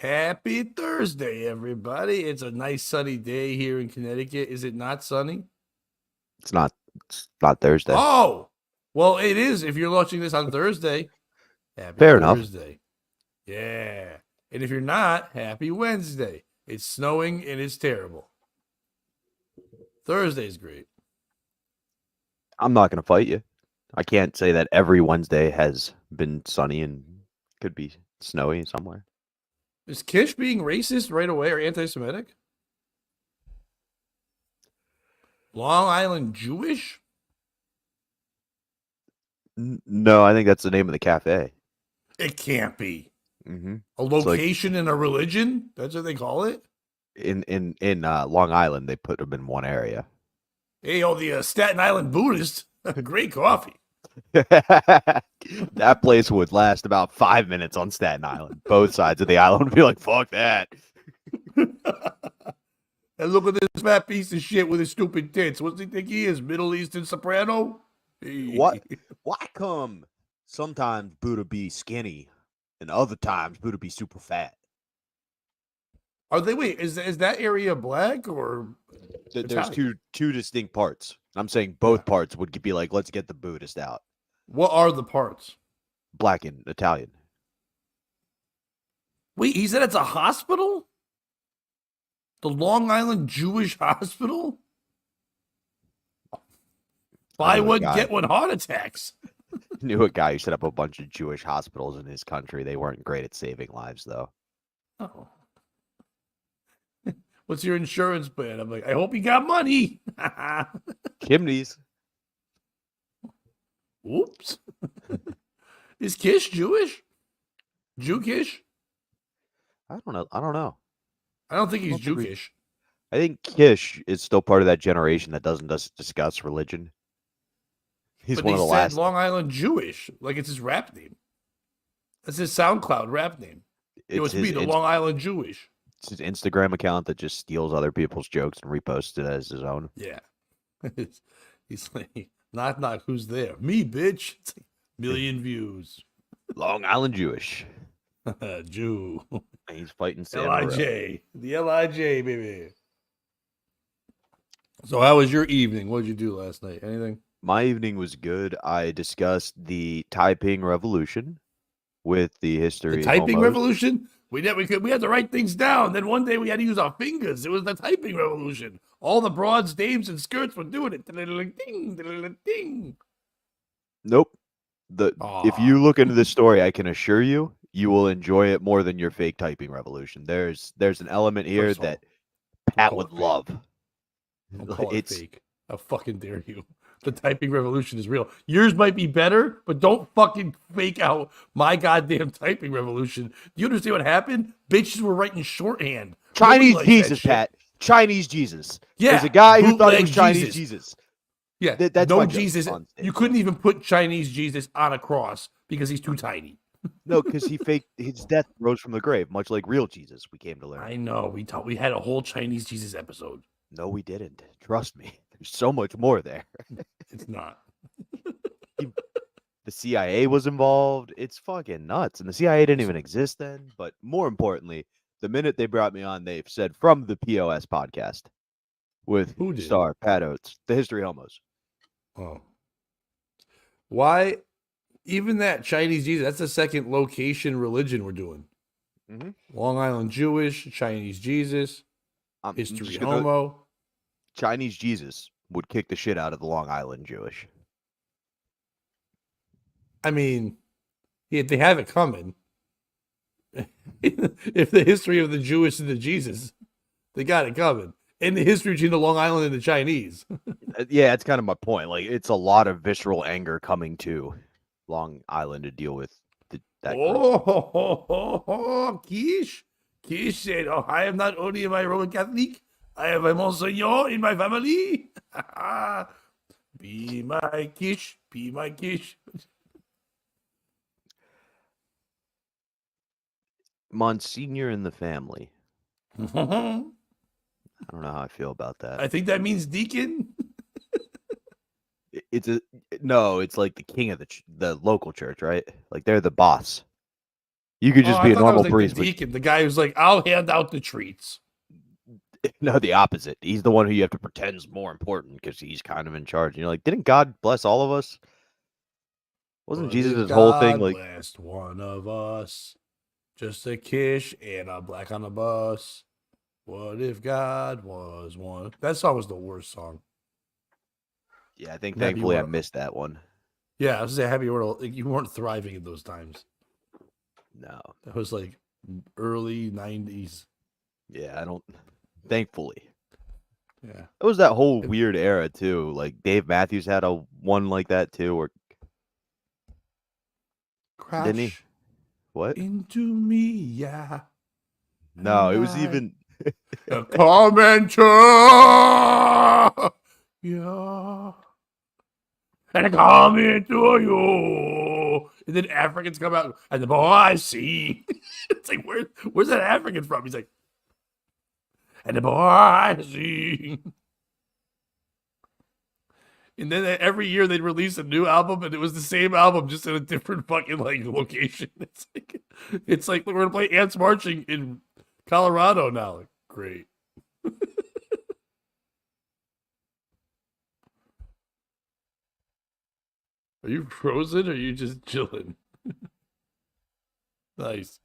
Happy Thursday, everybody. It's a nice sunny day here in Connecticut. Is it not sunny? It's not. It's not Thursday. Oh, well, it is if you're watching this on Thursday. Happy Fair enough. Thursday. Yeah. And if you're not, happy Wednesday. It's snowing and it's terrible. Thursday's great. I'm not going to fight you. I can't say that every Wednesday has been sunny and could be snowy somewhere. Is Kish being racist right away or anti Semitic? Long Island Jewish? No, I think that's the name of the cafe. It can't be. Mm-hmm. A location in a religion? That's what they call it? In Long Island, they put them in one area. Hey, the Staten Island Buddhist. Great coffee. That place would last about 5 minutes on Staten Island. Both sides of the island would be like, fuck that. And look at this fat piece of shit with his stupid tits. What's he think he is? Middle Eastern soprano? What? Why come sometimes Buddha be skinny and other times Buddha be super fat? Are they, wait, is that area black or There's Italian? two distinct parts. I'm saying both parts would be like, let's get the Buddhist out. What are the parts? Black and Italian. Wait, he said it's a hospital? The Long Island Jewish Hospital? Buy one, get one heart attacks. Knew a guy who set up a bunch of Jewish hospitals in his country. They weren't great at saving lives, though. Oh. What's your insurance plan? I'm like, I hope you got money. Chimneys. Oops. Is Kish Jewish? Jew-Kish? I don't know. I don't think he's Jew-Kish. I think Kish is still part of that generation that doesn't discuss religion. He's but one of the last. Long Island Jewish, like it's his rap name. That's his SoundCloud rap name. It's me, the Long Island Jewish. It's his Instagram account that just steals other people's jokes and reposts it as his own. Yeah. He's like, knock, knock, who's there? Me, bitch. It's like, million views. Long Island Jewish. Jew. He's fighting Sam L.I.J. The L.I.J., baby. So how was your evening? What did you do last night? Anything? My evening was good. I discussed the Taiping Revolution with the history. The Taiping Revolution? We had to write things down. Then one day we had to use our fingers. It was the Taiping Revolution. All the broads, dames, and skirts were doing it. Ding, ding. Nope. If you look into this story, I can assure you, you will enjoy it more than your fake typing revolution. There's an element here that Pat would love. It's fake. How fucking dare you? The typing revolution is real. Yours might be better, but don't fucking fake out my typing revolution. Do you understand what happened? Bitches were writing shorthand. Chinese Jesus, Pat. Chinese Jesus. Yeah. There's a guy who thought it was Chinese Jesus. Yeah. That's no Jesus. You couldn't even put Chinese Jesus on a cross because he's too tiny. No, because he faked his death, rose from the grave, much like real Jesus. We came to learn. I know. We had a whole Chinese Jesus episode. No, we didn't. Trust me. There's so much more there. It's not. The CIA was involved. It's fucking nuts. And the CIA didn't even exist then. But more importantly, the minute they brought me on, they've said from the POS podcast with star Pat Oates, the History Homos. Oh. Why? Even that Chinese Jesus, that's the second location religion we're doing. Mm-hmm. Long Island Jewish, Chinese Jesus, History Homo. Chinese Jesus would kick the shit out of the Long Island Jewish. I mean, they have it coming. If the history of the Jewish and the Jesus, they got it coming. And the history between the Long Island and the Chinese. Yeah, that's kind of my point. Like, it's a lot of visceral anger coming to Long Island to deal with that. Kish. Kish said, I am not only a Roman Catholic, I have a Monsignor in my family. Be my Kish. Be my Kish. Monsignor in the family. I don't know how I feel about that. I think that means deacon. It's like the king of the local church, right? Like they're the boss. You could just be a normal priest. The deacon, the guy who's like, I'll hand out the treats. No, the opposite. He's the one who you have to pretend's more important because he's kind of in charge. And you're like, didn't God bless all of us? Wasn't Jesus' whole thing like blessed one of us? Just a kiss and a black on the bus. What if God was one? That song was the worst song. Yeah, I think thankfully I missed that one. Yeah, I was gonna say happy you weren't thriving in those times. No. That was like early 90s. Yeah, I don't thankfully. Yeah. It was that whole weird era too. Like Dave Matthews had a one like that too, or Crash didn't he? What? Into me, yeah. No, it was even a commenter. Yeah. And I come into you. And then Africans come out and the boy see. It's like, where's that African from? He's like, and the boy see. And then every year they'd release a new album, and it was the same album, just in a different fucking like location. It's like we're gonna play Ants Marching in Colorado now. Like, great. Are you frozen or are you just chilling? Nice.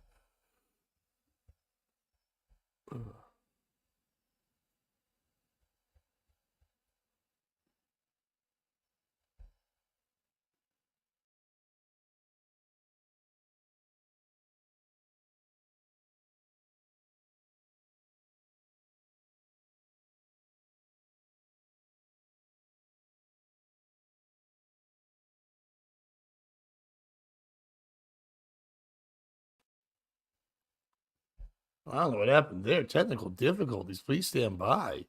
I don't know what happened there. Technical difficulties. Please stand by.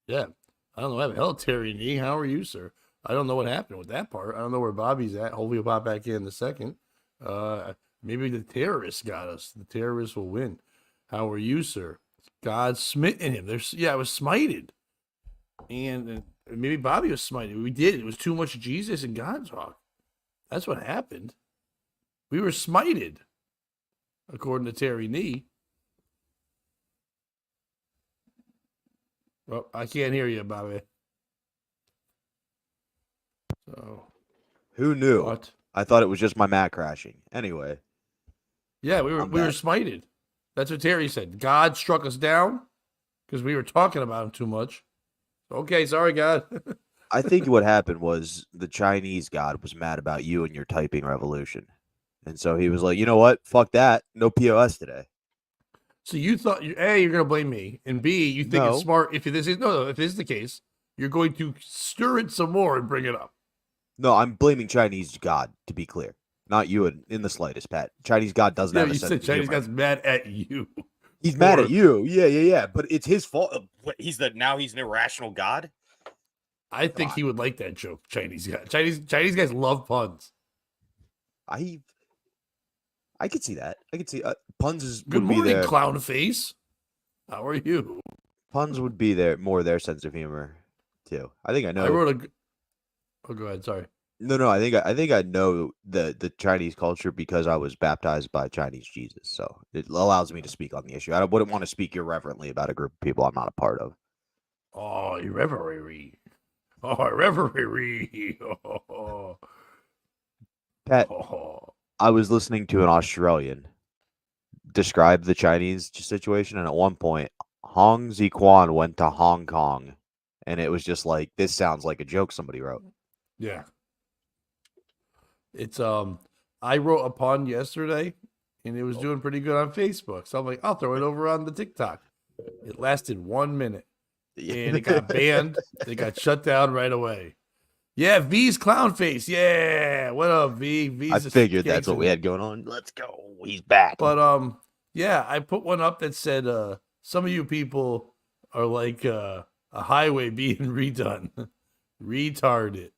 Yeah. I don't know what happened. Hello, Terry Nee. How are you, sir? I don't know what happened with that part. I don't know where Bobby's at. Hopefully he'll pop back in a second. Maybe the terrorists got us. The terrorists will win. How are you, sir? God smitten him. I was smited. And maybe Bobby was smited. We did. It was too much Jesus and God talk. That's what happened. We were smited, according to Terry Nee. Well, I can't hear you, Bobby. So, who knew? What? I thought it was just my Mac crashing. Anyway. Yeah, we were smited. That's what Terry said. God struck us down because we were talking about him too much. Okay, sorry, God. I think what happened was the Chinese God was mad about you and your typing revolution. And so he was like, you know what? Fuck that. No POS today. So you thought, A, you're going to blame me, and B, you think it's smart. If this is the case, you're going to stir it some more and bring it up. No, I'm blaming Chinese God, to be clear. Not you in the slightest, Pat. Chinese God doesn't have a sense of humor. You said Chinese God's mad at you. He's mad at you. Yeah. But it's his fault. He's an irrational God? I think he would like that joke, Chinese God. Chinese guys love puns. I could see that. I could see puns Good morning, clown face. How are you? Puns would be more their sense of humor too. I think I know. I wrote Oh, go ahead. Sorry. No. I think I know the Chinese culture because I was baptized by Chinese Jesus, so it allows me to speak on the issue. I wouldn't want to speak irreverently about a group of people I'm not a part of. Oh, irreverently. Oh, irreverently. Oh. Pat, I was listening to an Australian describe the Chinese situation, and at one point, Hong Ziquan went to Hong Kong, and it was just like, this sounds like a joke somebody wrote. Yeah. It's I wrote a pun yesterday, and it was doing pretty good on Facebook, so I'm like, I'll throw it over on the TikTok. It lasted 1 minute, and it got banned. They got shut down right away. Yeah, V's clown face. Yeah, what up, V? V's I figured that's what we had going on. Let's go. He's back. But yeah, I put one up that said, some of you people are like a highway being redone. Retarded.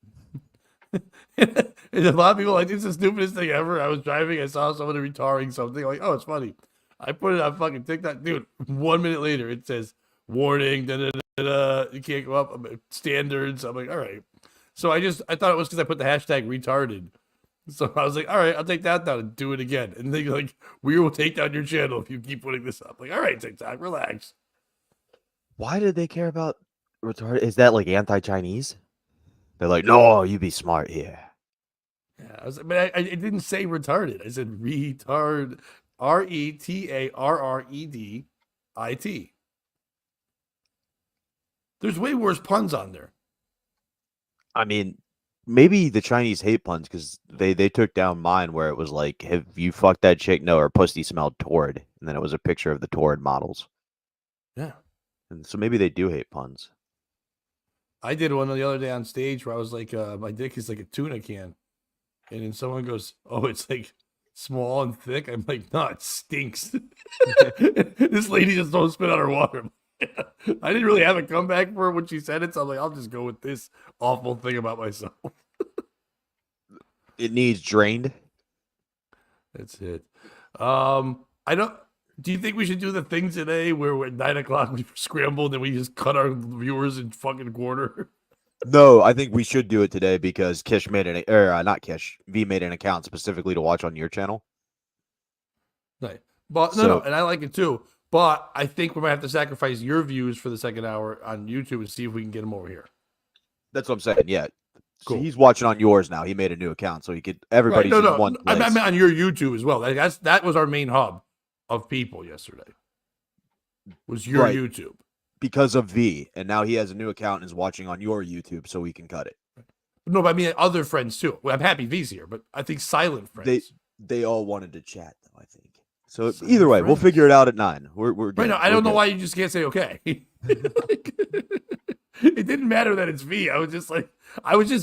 And a lot of people like, it's the stupidest thing ever. I was driving, I saw someone retarding something. Like, oh, it's funny. I put it on fucking TikTok. Dude, 1 minute later, it says, warning, you can't go up, standards. I'm like, all right. So I thought it was because I put the hashtag retarded, So I was like, all right, I'll take that down and do it again. And they're like, we will take down your channel if you keep putting this up. Like, all right, TikTok, relax. Why did they care about retarded? Is that like anti-Chinese? They're like, no, you be smart here. Yeah, I was, but I didn't say retarded. I said retard, RETARREDIT. There's way worse puns on there. I mean, maybe the Chinese hate puns because they took down mine where it was like, have you fucked that chick? No, her pussy smelled Tord. And then it was a picture of the Tord models. Yeah. And so maybe they do hate puns. I did one the other day on stage where I was like, my dick is like a tuna can. And then someone goes, oh, it's like small and thick. I'm like, no, it stinks. This lady just don't spit out her water. I didn't really have a comeback for her when she said it. So I'm like, I'll just go with this awful thing about myself. It needs drained. That's it. Do you think we should do the thing today where at 9 o'clock we scrambled and we just cut our viewers in fucking quarter? No, I think we should do it today because Kish made not Kish, V made an account specifically to watch on your channel. Right. But no, and I like it too. But I think we might have to sacrifice your views for the second hour on YouTube and see if we can get them over here. That's what I'm saying. Yeah. Cool. So he's watching on yours now. He made a new account so he could everybody's in one place. I meant on your YouTube as well. That was our main hub of people yesterday. Was your YouTube. Because of V, and now he has a new account and is watching on your YouTube, so we can cut it. No, but I mean other friends too. Well, I'm happy V's here, but I think silent friends. They all wanted to chat, though. I think so. Either way, we'll figure it out at 9. We're right now. I don't know why you just can't say okay. It didn't matter that it's V. I was just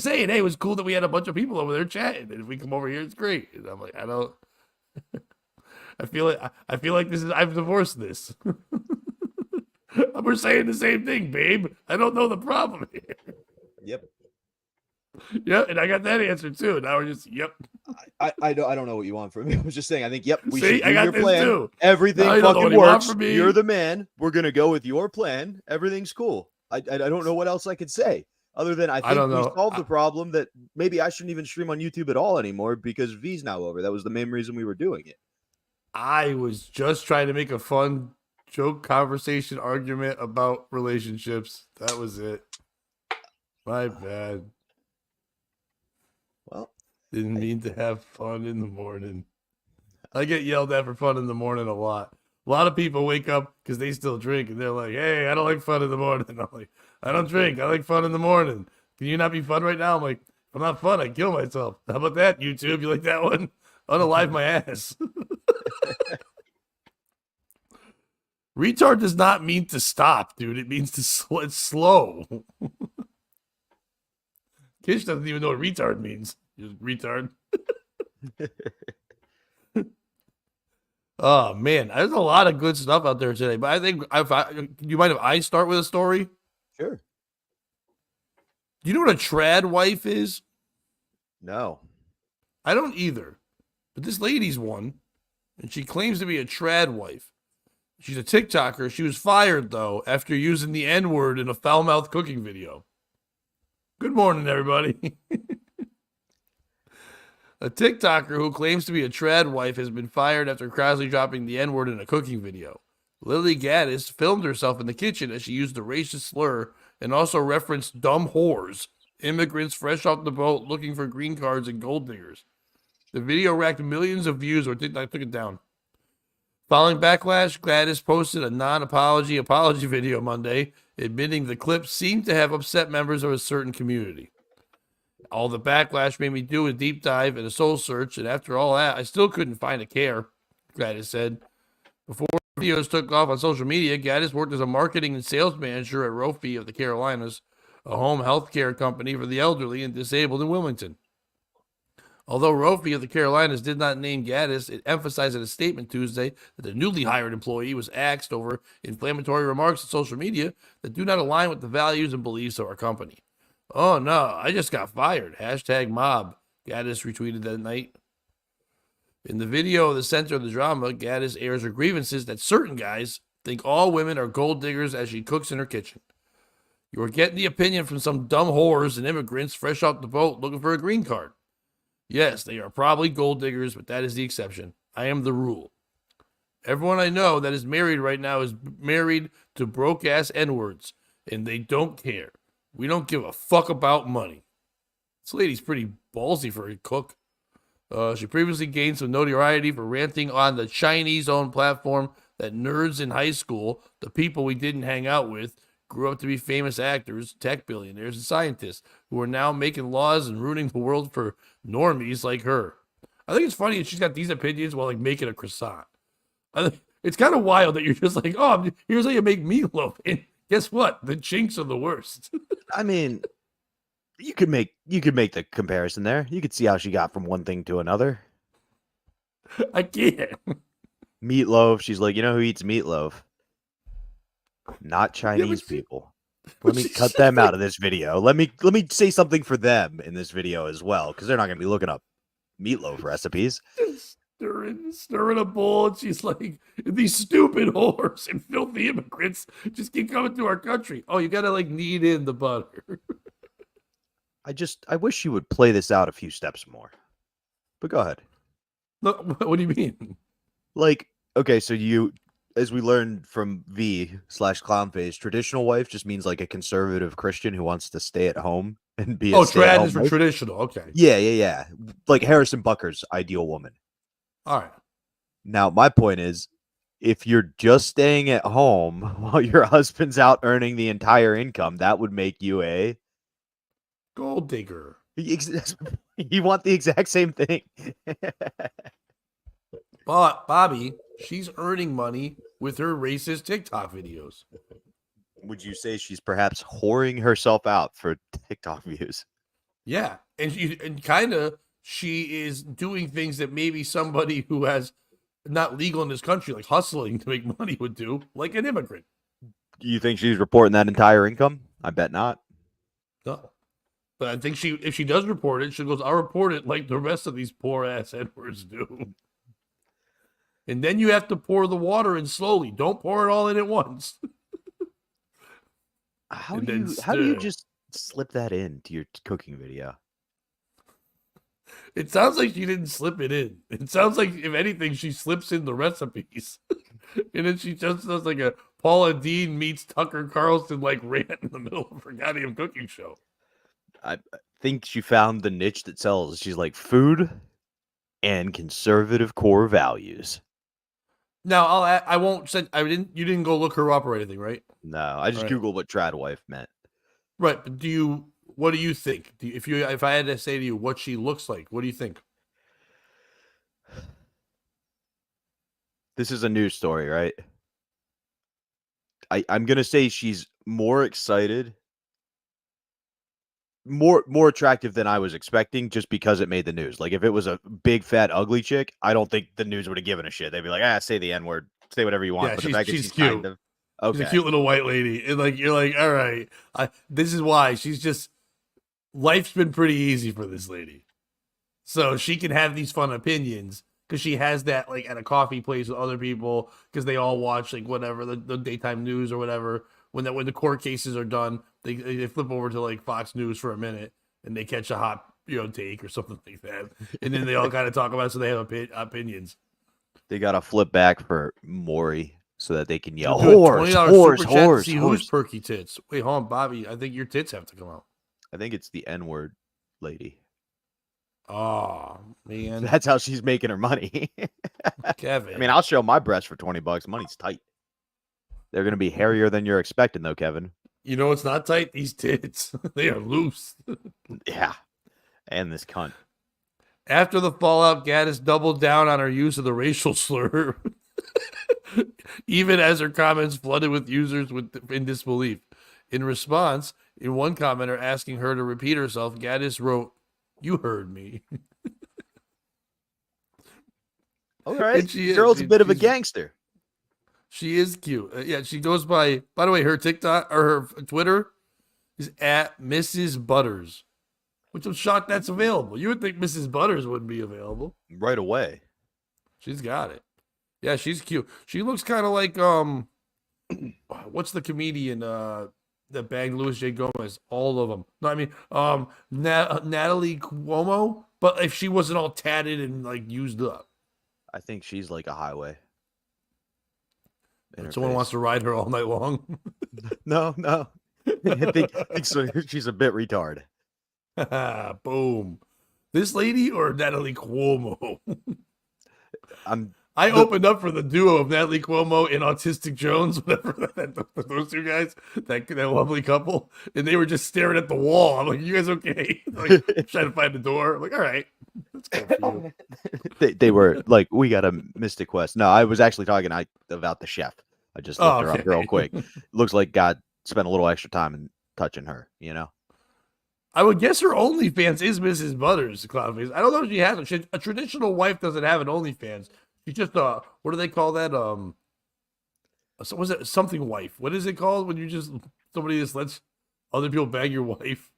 saying, hey, it was cool that we had a bunch of people over there chatting, and if we come over here, it's great. And I'm like, I don't. I feel like this is I've divorced this. We're saying the same thing, babe. I don't know the problem here. Yep. Yeah, and I got that answer too. Now we're just yep. I don't know what you want from me. I was just saying. I think we See, should do your plan. Too. Everything fucking works. You're the man. We're gonna go with your plan. Everything's cool. I don't know what else I could say other than I think we solved the problem that maybe I shouldn't even stream on YouTube at all anymore because V's now over. That was the main reason we were doing it. I was just trying to make a fun joke, conversation, argument about relationships. That was it. My bad. Well, didn't mean to have fun in the morning. I get yelled at for fun in the morning a lot. A lot of people wake up because they still drink and they're like, hey, I don't like fun in the morning. I'm like, I don't drink. I like fun in the morning. Can you not be fun right now? I'm like, if I'm not fun, I kill myself. How about that, YouTube? You like that one? Unalive my ass. Retard does not mean to stop, dude. It means to it's slow. Kish doesn't even know what retard means. Just retard. Oh man, there's a lot of good stuff out there today. But I think you mind if I start with a story? Sure. Do you know what a trad wife is? No. I don't either. But this lady's one, and she claims to be a trad wife. She's a TikToker. She was fired, though, after using the N-word in a foul-mouthed cooking video. Good morning, everybody. A TikToker who claims to be a trad wife has been fired after crassly dropping the N-word in a cooking video. Lily Gaddis filmed herself in the kitchen as she used a racist slur and also referenced dumb whores, immigrants fresh off the boat looking for green cards and gold diggers. The video racked millions of views, or TikTok took it down. Following backlash, Gaddis posted a non-apology video Monday, admitting the clip seemed to have upset members of a certain community. All the backlash made me do a deep dive and a soul search, and after all that, I still couldn't find a care, Gaddis said. Before videos took off on social media, Gaddis worked as a marketing and sales manager at Rofi of the Carolinas, a home health care company for the elderly and disabled in Wilmington. Although Rofi of the Carolinas did not name Gaddis, it emphasized in a statement Tuesday that the newly hired employee was axed over inflammatory remarks on social media that do not align with the values and beliefs of our company. Oh no, I just got fired. #mob, Gaddis retweeted that night. In the video of the center of the drama, Gaddis airs her grievances that certain guys think all women are gold diggers as she cooks in her kitchen. You are getting the opinion from some dumb whores and immigrants fresh off the boat looking for a green card. Yes, they are probably gold diggers, but that is the exception. I am the rule. Everyone I know that is married right now is married to broke-ass N-words, and they don't care. We don't give a fuck about money. This lady's pretty ballsy for a cook. She previously gained some notoriety for ranting on the Chinese-owned platform that nerds in high school, the people we didn't hang out with, grew up to be famous actors, tech billionaires, and scientists who are now making laws and ruining the world for normies like her. I think it's funny that she's got these opinions while like making a croissant. It's kind of wild that you're just like, oh, here's how you make meatloaf. And guess what? The chinks are the worst. I mean, you could make the comparison there. You could see how she got from one thing to another. I can't. Meatloaf. She's like, you know who eats meatloaf? Not Chinese people. Let me cut them out of this video. Let me say something for them in this video as well, because they're not going to be looking up meatloaf recipes. Stirring a bowl, and she's like, these stupid whores and filthy immigrants just keep coming to our country. Oh, you gotta like knead in the butter. I wish you would play this out a few steps more. But go ahead. Look, what do you mean? Like, okay, so you, as we learned from V/Clownface, traditional wife just means like a conservative Christian who wants to stay at home and be a trad is for traditional. Okay. Yeah. Like Harrison Bucker's ideal woman. All right. Now, my point is, if you're just staying at home while your husband's out earning the entire income, that would make you a gold digger. You want the exact same thing. But Bobby, she's earning money with her racist TikTok videos. Would you say she's perhaps whoring herself out for TikTok views? Yeah, and kind of she is doing things that maybe somebody who has not legal in this country, like hustling to make money, would do, like an immigrant. Do you think she's reporting that entire income? I bet not. No. But I think if she does report it, she goes, I'll report it like the rest of these poor ass Edwards do. And then you have to pour the water in slowly. Don't pour it all in at once. How do you just slip that into your cooking video? It sounds like she didn't slip it in. It sounds like, if anything, she slips in the recipes. And then she just does like a Paula Deen meets Tucker Carlson like rant in the middle of her goddamn cooking show. I think she found the niche that sells. She's like food and conservative core values. Now, I won't say you didn't go look her up or anything, right? No, I just Googled what trad wife meant. Right, but what do you think? If I had to say to you what she looks like, what do you think? This is a news story, right? I'm gonna say she's more excited, more attractive than I was expecting, just because it made the news. Like if it was a big fat ugly chick, I don't think the news would have given a shit. They'd be like, say the N-word, say whatever you want. Yeah, but the fact she's cute. Kind of, okay. She's a cute little white lady, and like you're like, all right, this is why she's just. Life's been pretty easy for this lady, so she can have these fun opinions because she has that like at a coffee place with other people because they all watch like whatever the daytime news or whatever. When the court cases are done, they flip over to like Fox News for a minute and they catch a hot take or something like that, and then they all kind of talk about it, so they have opinions. They gotta flip back for Maury so that they can yell whores. See who's perky tits. Wait, hold on, Bobby. I think your tits have to come out. I think it's the N-word lady. Oh, man. That's how she's making her money. Kevin. I mean, I'll show my breasts for $20. Money's tight. They're going to be hairier than you're expecting, though, Kevin. You know it's not tight? These tits. They are loose. Yeah. And this cunt. After the fallout, Gaddis doubled down on her use of the racial slur, even as her comments flooded with users in disbelief. In response, in one commenter asking her to repeat herself, Gaddis wrote, "You heard me." All right. Girl's a bit of a gangster. She is cute. Yeah, she goes by the way, her TikTok or her Twitter is at Mrs. Butters, which I'm shocked that's available. You would think Mrs. Butters wouldn't be available. Right away. She's got it. Yeah, she's cute. She looks kind of like, what's the comedian, that banged Louis J. Gomez? All of them. No, I mean, Natalie Cuomo, But if she wasn't all tatted and like used up, I think she's like a highway. Someone wants to ride her all night long. No. I think so. She's a bit retarded. Boom. This lady or Natalie Cuomo? I opened up for the duo of Natalie Cuomo and Autistic Jones, whatever those two guys, that lovely couple, and they were just staring at the wall. I'm like, "You guys okay?" Like trying to find the door. I'm like, all right, let's go for you. They were like, we got a Mystic Quest. No, I was actually talking about the chef. I just looked her up real quick. Looks like God spent a little extra time in touching her. You know. I would guess her OnlyFans is Mrs. Butters, Cloudface. I don't know if she has one. A traditional wife doesn't have an OnlyFans. She's just what do they call that? So was it something wife? What is it called when you just somebody just lets other people bang your wife?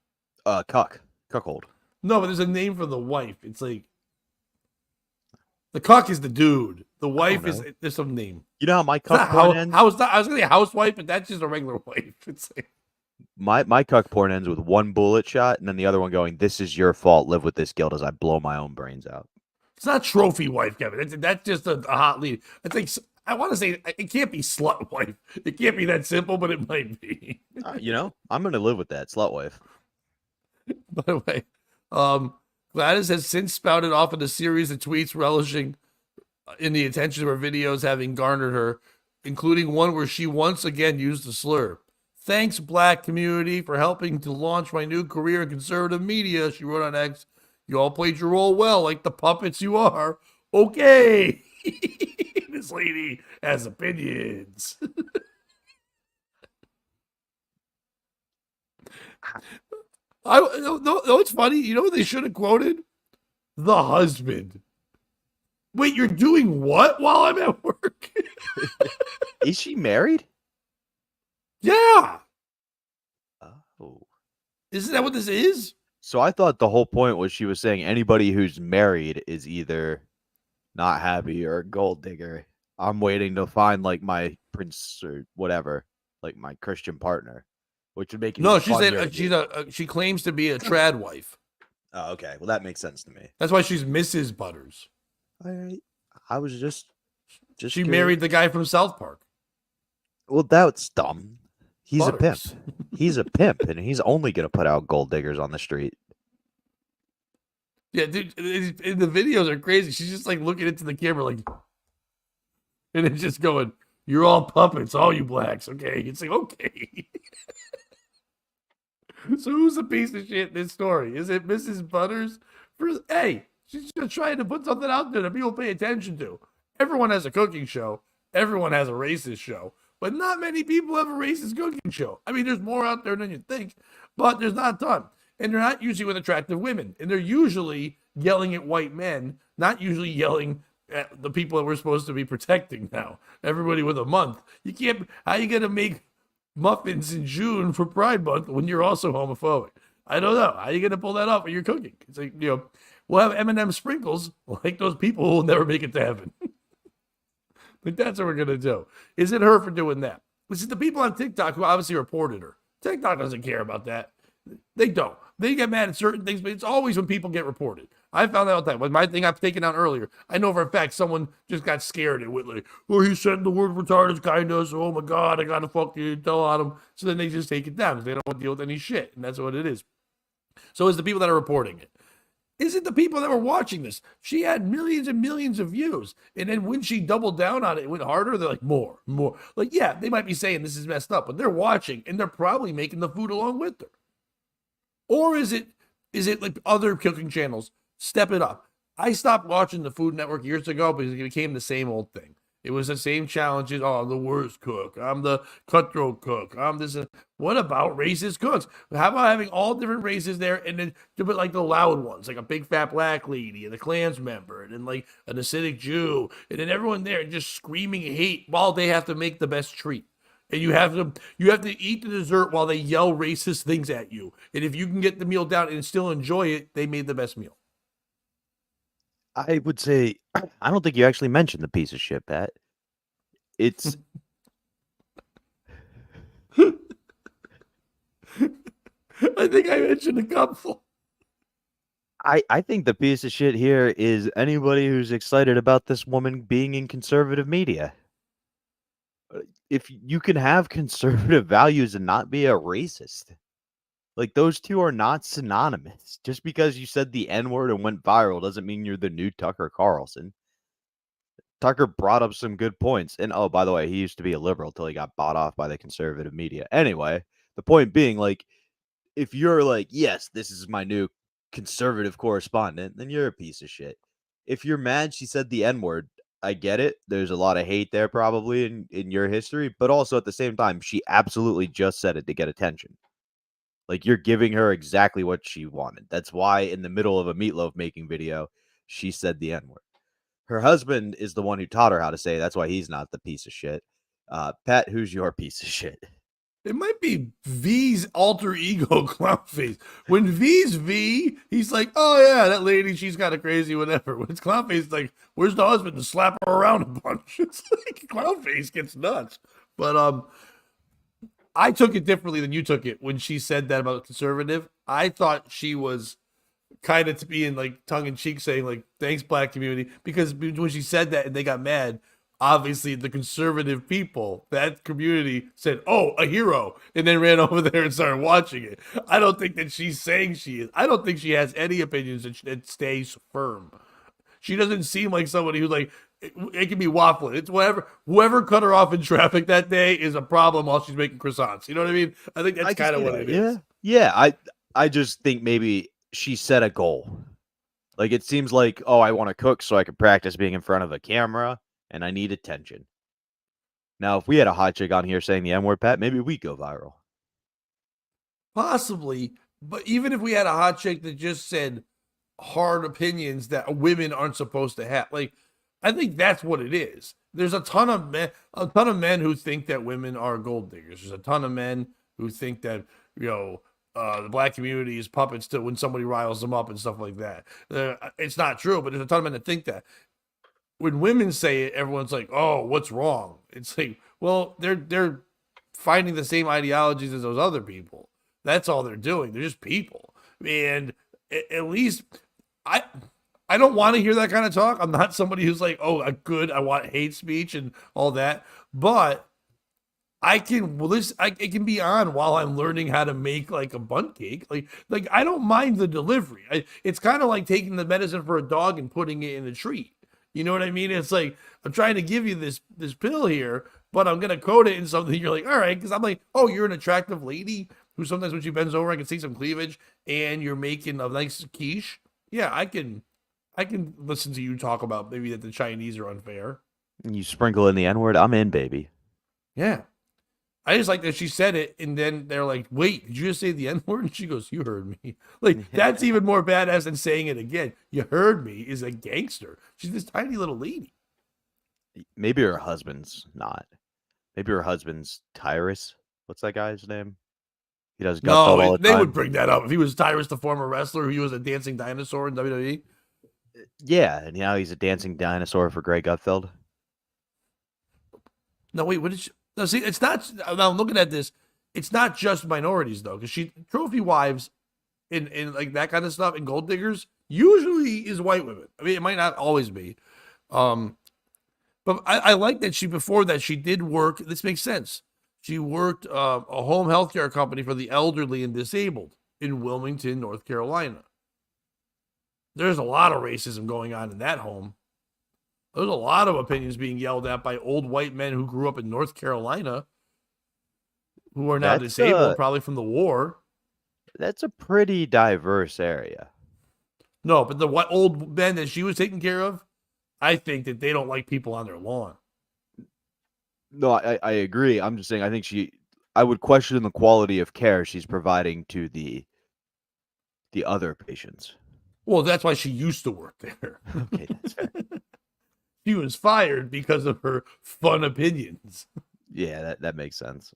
Cuckold. No, but there's a name for the wife. It's like the cuck is the dude. The wife is there's some name. You know how my cuck porn ends? I was gonna say housewife, but that's just a regular wife. It's like my cuck porn ends with one bullet shot and then the other one going, "This is your fault. Live with this guilt as I blow my own brains out." It's not trophy wife, Kevin. That's just a hot lead. I think I want to say it can't be slut wife. It can't be that simple, but it might be. I'm going to live with that slut wife. By the way, Gladys has since spouted off in a series of tweets relishing in the attention of her videos having garnered her, including one where she once again used the slur. "Thanks, Black community, for helping to launch my new career in conservative media," she wrote on X. "You all played your role well, like the puppets you are." Okay. This lady has opinions. No, it's funny. You know what they should have quoted? The husband. Wait, you're doing what while I'm at work? Is she married? Yeah. Oh. Isn't that what this is? So I thought the whole point was she was saying anybody who's married is either not happy or a gold digger. I'm waiting to find like my prince or whatever, like my Christian partner, which would make it no. She said she claims to be a trad wife. Oh, okay. Well, that makes sense to me. That's why she's Mrs. Butters. I was just she curious. Married the guy from South Park. Well, that's dumb. He's Butters. a pimp. He's a pimp, and he's only going to put out gold diggers on the street. Yeah, dude, the videos are crazy. She's just like looking into the camera like, and it's just going, "You're all puppets, all you blacks." Okay. It's like, okay. So who's the piece of shit in this story? Is it Mrs. Butters? Hey, she's just trying to put something out there that people pay attention to. Everyone has a cooking show. Everyone has a racist show. But not many people have a racist cooking show. I mean, there's more out there than you think, but there's not a ton. And they're not usually with attractive women. And they're usually yelling at white men, not usually yelling at the people that we're supposed to be protecting now. Everybody with a month. How you going to make muffins in June for Pride Month when you're also homophobic? I don't know. How are you going to pull that off when you're cooking? It's like, we'll have M&M sprinkles like those people who will never make it to heaven. Like, that's what we're going to do. Is it her for doing that? This is the people on TikTok who obviously reported her. TikTok doesn't care about that. They don't. They get mad at certain things, but it's always when people get reported. I found that all the time. With my thing I've taken out earlier, I know for a fact someone just got scared and went like, "Oh, he said the word retarded kind of, so oh my God, I got to fucking tell on him." So then they just take it down because they don't want to deal with any shit. And that's what it is. So it's the people that are reporting it. Is it the people that were watching this? She had millions and millions of views. And then when she doubled down on it, it went harder. They're like, more. Like, yeah, they might be saying this is messed up, but they're watching and they're probably making the food along with her. Or is it like other cooking channels? Step it up. I stopped watching the Food Network years ago because it became the same old thing. It was the same challenges. Oh, I'm the worst cook. I'm the cutthroat cook. I'm this. What about racist cooks? How about having all different races there and then do it like the loud ones, like a big fat black lady and a Klans member and then like an Hasidic Jew and then everyone there just screaming hate while they have to make the best treat. And you have to eat the dessert while they yell racist things at you. And if you can get the meal down and still enjoy it, they made the best meal. I would say, I don't think you actually mentioned the piece of shit, Pat. It's... I think I mentioned a couple. I think the piece of shit here is anybody who's excited about this woman being in conservative media. If you can have conservative values and not be a racist, like those two are not synonymous. Just because you said the N-word and went viral doesn't mean you're the new Tucker Carlson. Tucker brought up some good points. And oh, by the way, he used to be a liberal till he got bought off by the conservative media. Anyway, the point being, like, if you're like, yes, this is my new conservative correspondent, then you're a piece of shit. If you're mad she said the N-word, I get it. There's a lot of hate there probably in your history, but also at the same time, she absolutely just said it to get attention. Like, you're giving her exactly what she wanted. That's why in the middle of a Meatloaf making video, she said the N-word. Her husband is the one who taught her how to say it. That's why he's not the piece of shit. Pat, who's your piece of shit? It might be V's alter ego, Clownface. When V's V, he's like, oh yeah, that lady, she's kind of crazy, whatever. When it's Clownface, it's like, where's the husband to slap her around a bunch? It's like Clownface gets nuts. But I took it differently than you took it when she said that about conservative. I thought she was kind of being like tongue in cheek, saying like, thanks, black community, because when she said that and they got mad, obviously the conservative people, that community said, oh, a hero, and then ran over there and started watching it. I don't think that she's saying she is. I don't think she has any opinions that stays firm. She doesn't seem like somebody who's like, it can be waffling. It's whatever. Whoever cut her off in traffic that day is a problem while she's making croissants. You know what I mean? I think that's kind of what it is. Yeah. I just think maybe she set a goal. Like, it seems like, oh, I want to cook so I can practice being in front of a camera, and I need attention. Now, if we had a hot chick on here saying the N-word, Pat, maybe we'd go viral. Possibly, but even if we had a hot chick that just said hard opinions that women aren't supposed to have, like, I think that's what it is. There's a ton of men who think that women are gold diggers. There's a ton of men who think that, the black community is puppets to when somebody riles them up and stuff like that. It's not true, but there's a ton of men that think that. When women say it, everyone's like, "Oh, what's wrong?" It's like, well, they're finding the same ideologies as those other people. That's all they're doing. They're just people, and at least I don't want to hear that kind of talk. I'm not somebody who's like, "Oh, I want hate speech and all that," but I can it can be on while I'm learning how to make like a bundt cake. Like I don't mind the delivery. It's kind of like taking the medicine for a dog and putting it in a treat. You know what I mean? It's like, I'm trying to give you this pill here, but I'm going to coat it in something. You're like, all right. Because I'm like, oh, you're an attractive lady who sometimes when she bends over, I can see some cleavage, and you're making a nice quiche. Yeah, I can listen to you talk about maybe that the Chinese are unfair. You sprinkle in the N-word, I'm in, baby. Yeah. I just like that she said it, and then they're like, wait, did you just say the N-word? And she goes, you heard me. Like, that's even more badass than saying it again. You heard me is a gangster. She's this tiny little lady. Maybe her husband's not. Maybe her husband's Tyrus. What's that guy's name? He does Gutfeld all the time. They would bring that up. If he was Tyrus, the former wrestler who was a dancing dinosaur in WWE. Yeah, and now he's a dancing dinosaur for Greg Gutfeld. No, wait, what did she... No, see, it's not. Now I'm looking at this. It's not just minorities though, because trophy wives, in like that kind of stuff, and gold diggers usually is white women. I mean, it might not always be, but I like that before that she did work. This makes sense. She worked a home healthcare company for the elderly and disabled in Wilmington, North Carolina. There's a lot of racism going on in that home. There's a lot of opinions being yelled at by old white men who grew up in North Carolina who are now disabled, probably from the war. That's a pretty diverse area. No, but the old men that she was taking care of, I think that they don't like people on their lawn. No, I agree. I'm just saying, I think I would question the quality of care she's providing to the other patients. Well, that's why she used to work there. Okay, that's fair. She was fired because of her fun opinions. Yeah, that makes sense.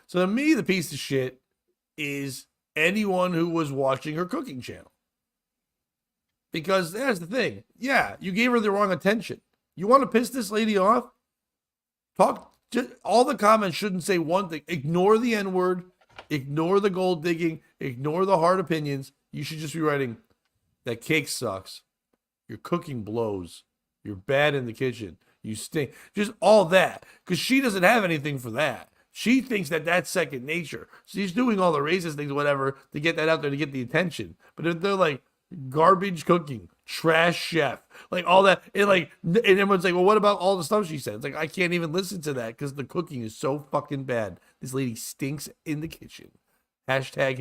So to me, the piece of shit is anyone who was watching her cooking channel. Because that's the thing. Yeah, you gave her the wrong attention. You want to piss this lady off? All the comments shouldn't say one thing. Ignore the N-word. Ignore the gold digging. Ignore the hard opinions. You should just be writing, That cake sucks. Your cooking blows. You're bad in the kitchen. You stink. Just all that. Because she doesn't have anything for that. She thinks that that's second nature. She's doing all the racist things, whatever, to get that out there to get the attention. But if they're like garbage cooking, trash chef, like all that, and everyone's like, well, what about all the stuff she said? It's like, I can't even listen to that because the cooking is so fucking bad. This lady stinks in the kitchen. Hashtag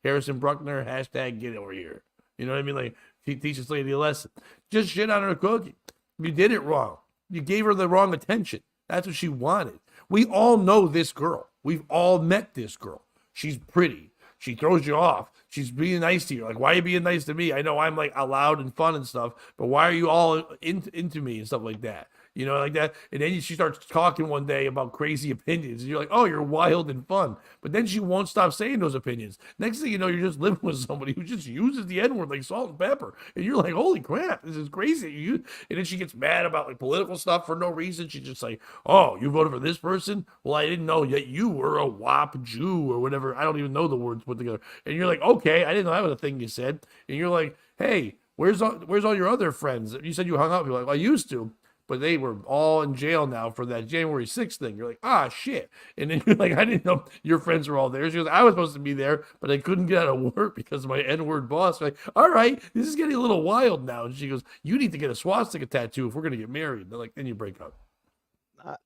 Harrison Bruckner. Hashtag get over here. You know what I mean? Like, teach this lady a lesson. Just shit on her cooking. You did it wrong. You gave her the wrong attention. That's what she wanted. We all know this girl. We've all met this girl. She's pretty. She throws you off. She's being nice to you. Like, why are you being nice to me? I know I'm like loud and fun and stuff, but why are you all into me and stuff like that? You know, like that. And then she starts talking one day about crazy opinions. And you're like, oh, you're wild and fun. But then she won't stop saying those opinions. Next thing you know, you're just living with somebody who just uses the N-word like salt and pepper. And you're like, holy crap, this is crazy. And then she gets mad about like political stuff for no reason. She's just like, oh, you voted for this person? Well, I didn't know that you were a WAP Jew or whatever. I don't even know the words put together. And you're like, okay, I didn't know that was a thing you said. And you're like, hey, where's all your other friends? You said you hung up. You're like, well, I used to. But they were all in jail now for that January 6th thing. You're like, ah, shit. And then you're like, I didn't know your friends were all there. She goes, I was supposed to be there, but I couldn't get out of work because of my N-word boss. You're like, all right, this is getting a little wild now. And she goes, you need to get a swastika tattoo if we're going to get married. They're like, then you break up.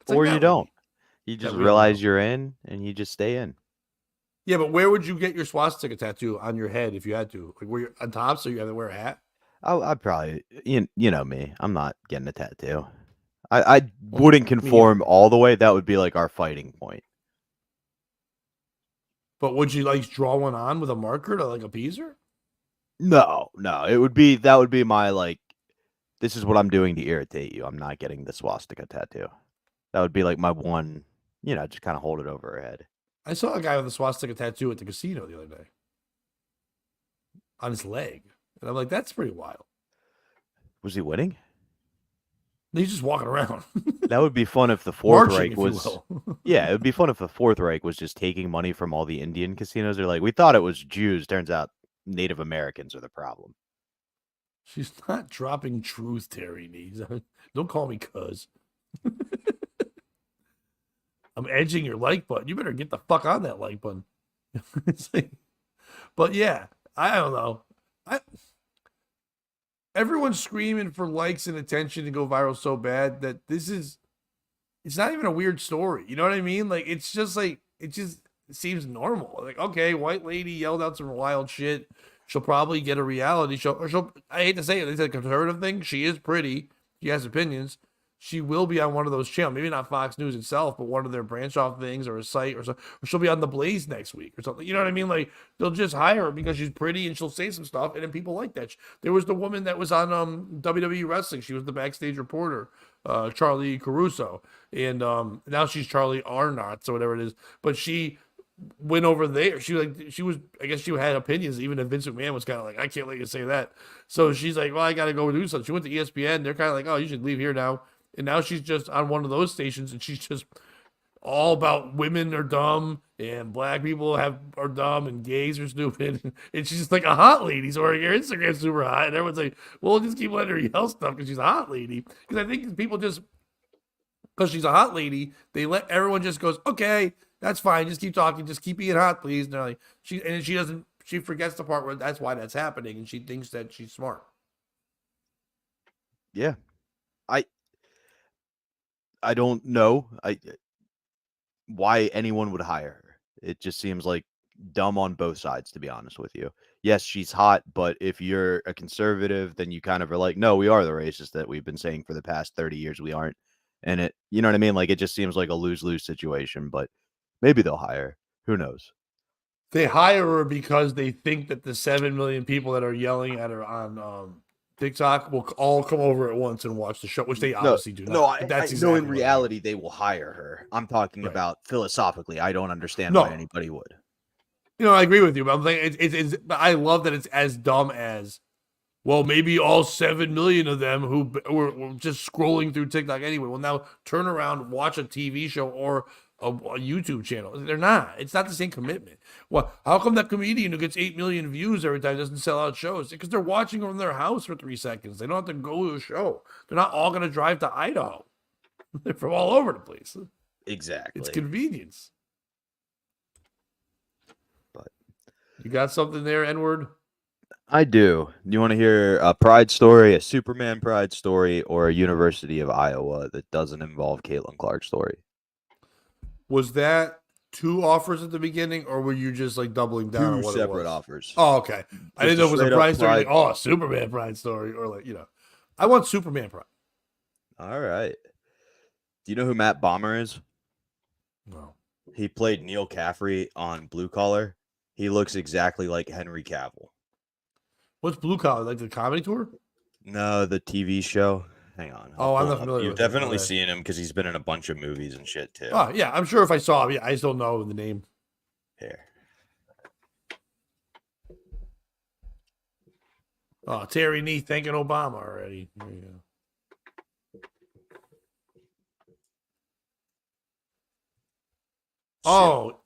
Or you don't. You just realize you're in and you just stay in. Yeah, but where would you get your swastika tattoo on your head if you had to? Like, were you on top so you have to wear a hat? I'd probably, you know me, I'm not getting a tattoo. I wouldn't conform all the way. That would be like our fighting point. But would you like draw one on with a marker to like appease her? No. That would be my like, this is what I'm doing to irritate you. I'm not getting the swastika tattoo. That would be like my one, just kind of hold it over her head. I saw a guy with a swastika tattoo at the casino the other day on his leg. And I'm like, that's pretty wild. Was he winning? He's just walking around. That would be fun if the Fourth Reich was. Yeah, it would be fun if the Fourth Reich was just taking money from all the Indian casinos. They're like, we thought it was Jews. Turns out Native Americans are the problem. She's not dropping truth, Terry needs. Don't call me cuz. I'm edging your like button. You better get the fuck on that like button. But yeah, I don't know. Everyone's screaming for likes and attention to go viral so bad that it's not even a weird story. You know what I mean? Like, it's just like, it seems normal. Like, okay, white lady yelled out some wild shit. She'll probably get a reality show. Or I hate to say it, it's a conservative thing. She is pretty. She has opinions. She will be on one of those channels, maybe not Fox News itself, but one of their branch off things or a site or something. Or she'll be on The Blaze next week or something. You know what I mean? Like, they'll just hire her because she's pretty and she'll say some stuff, and then people like that. There was the woman that was on WWE Wrestling. She was the backstage reporter, Charlie Caruso, and now she's Charlie Arnott or whatever it is. But she went over there. I guess she had opinions. Even if Vince McMahon was kind of like, I can't let you say that. So she's like, well, I got to go do something. She went to ESPN. They're kind of like, oh, you should leave here now. And now she's just on one of those stations, and she's just all about women are dumb and black people are dumb and gays are stupid. And she's just like a hot lady. So her Instagram's super hot, and everyone's like, well, just keep letting her yell stuff because she's a hot lady. Because I think people just, because she's a hot lady, they let everyone just goes, okay, that's fine. Just keep talking. Just keep being hot, please. And they're like, she forgets the part where that's why that's happening, and she thinks that she's smart. Yeah. I don't know why anyone would hire her. It just seems like dumb on both sides, to be honest with you. Yes, she's hot, but if you're a conservative, then you kind of are like, no, we are the racist that we've been saying for the past 30 years we aren't. And you know what I mean? Like, it just seems like a lose-lose situation, but maybe they'll hire her. Who knows? They hire her because they think that the 7 million people that are yelling at her on TikTok will all come over at once and watch the show, which they obviously do not. No, I know in reality they will hire her. I'm talking about philosophically. I don't understand why anybody would. I agree with you, but I'm like, I love that it's as dumb as, well, maybe all 7 million of them who were just scrolling through TikTok anyway will now turn around, watch a TV show or a YouTube channel. They're not. It's not the same commitment. Well, how come that comedian who gets 8 million views every time doesn't sell out shows? Because they're watching from their house for 3 seconds. They don't have to go to a show. They're not all going to drive to Idaho. They're from all over the place. Exactly. It's convenience. But you got something there, N-word? I do. You want to hear a pride story, a Superman pride story, or a University of Iowa that doesn't involve Caitlin Clark's story? Was that 2 offers at the beginning, or were you just like doubling down on what it was? 2 separate offers. Oh, okay. I didn't know it was a pride story. Like, oh, a Superman pride story, or like, I want Superman pride. All right. Do you know who Matt Bomer is? No. He played Neil Caffrey on Blue Collar. He looks exactly like Henry Cavill. What's Blue Collar? Like the comedy tour? No, the TV show. Hang on. I'm not familiar with You've definitely seen him because he's been in a bunch of movies and shit too. Oh, yeah. I'm sure if I saw him, I just don't know the name. Here. Oh, Terry Nee thanking Obama already. There you go. Oh,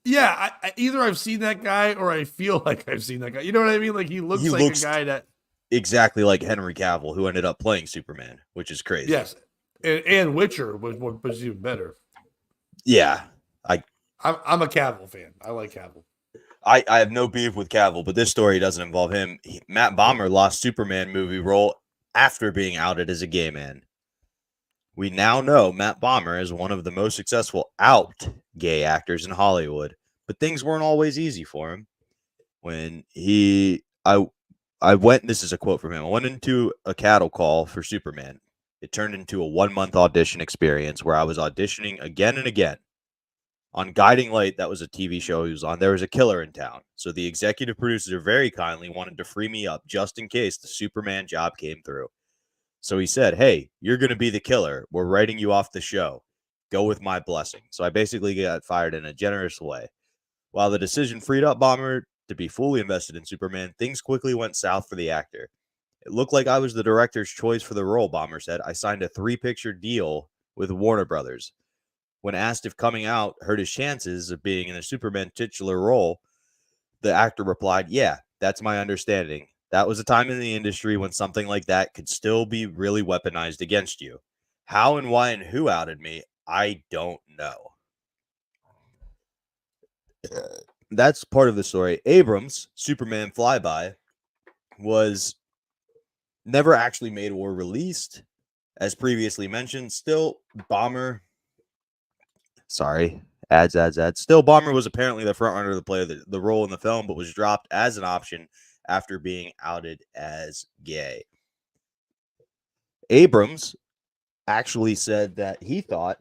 yeah. Either I've seen that guy or I feel like I've seen that guy. You know what I mean? Like he looks like a guy that exactly like Henry Cavill, who ended up playing Superman, which is crazy. Yes, and Witcher was even better. Yeah, I'm a Cavill fan. I like Cavill. I have no beef with Cavill, but this story doesn't involve him. Matt Bomer lost Superman movie role after being outed as a gay man. We now know Matt Bomer is one of the most successful out gay actors in Hollywood, but things weren't always easy for him. When I went, this is a quote from him, I went into a cattle call for Superman. It turned into a 1-month audition experience where I was auditioning again and again. On Guiding Light, that was a TV show he was on, there was a killer in town. So the executive producer very kindly wanted to free me up just in case the Superman job came through. So he said, hey, you're going to be the killer. We're writing you off the show. Go with my blessing. So I basically got fired in a generous way. While the decision freed up Bomer to be fully invested in Superman, things quickly went south for the actor. It looked like I was the director's choice for the role, Bomer said. I signed a 3-picture deal with Warner Brothers. When asked if coming out hurt his chances of being in a Superman titular role, the actor replied, yeah, that's my understanding. That was a time in the industry when something like that could still be really weaponized against you. How and why and who outed me, I don't know. That's part of the story. Abrams, Superman Flyby, was never actually made or released, as previously mentioned. Still, Bomer... Sorry, ads. Still, Bomer was apparently the frontrunner to play the role in the film, but was dropped as an option after being outed as gay. Abrams actually said that he thought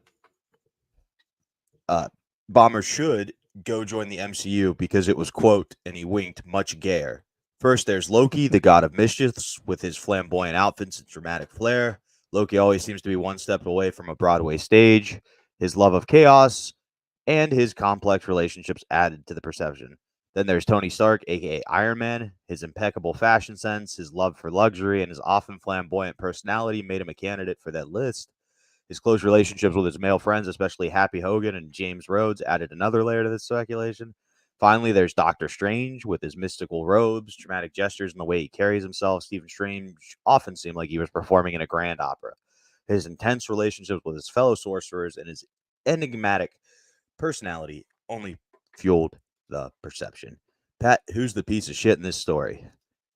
Bomer should go join the MCU because it was, quote, and he winked, much gayer. First, there's Loki, the god of mischiefs, with his flamboyant outfits and dramatic flair. Loki always seems to be one step away from a Broadway stage. His love of chaos and his complex relationships added to the perception. Then there's Tony Stark, a.k.a. Iron Man. His impeccable fashion sense, his love for luxury, and his often flamboyant personality made him a candidate for that list. His close relationships with his male friends, especially Happy Hogan and James Rhodes, added another layer to this speculation. Finally, there's Doctor Strange with his mystical robes, dramatic gestures, and the way he carries himself. Stephen Strange often seemed like he was performing in a grand opera. His intense relationships with his fellow sorcerers and his enigmatic personality only fueled the perception. Pat, who's the piece of shit in this story?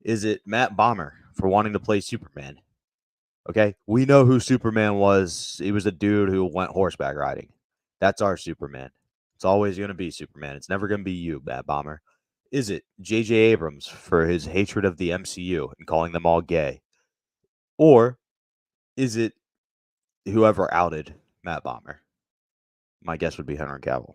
Is it Matt Bomer for wanting to play Superman? Okay, we know who Superman was. He was a dude who went horseback riding. That's our Superman. It's always going to be Superman. It's never going to be you, Matt Bomer. Is it J.J. Abrams for his hatred of the MCU and calling them all gay? Or is it whoever outed Matt Bomer? My guess would be Henry Cavill.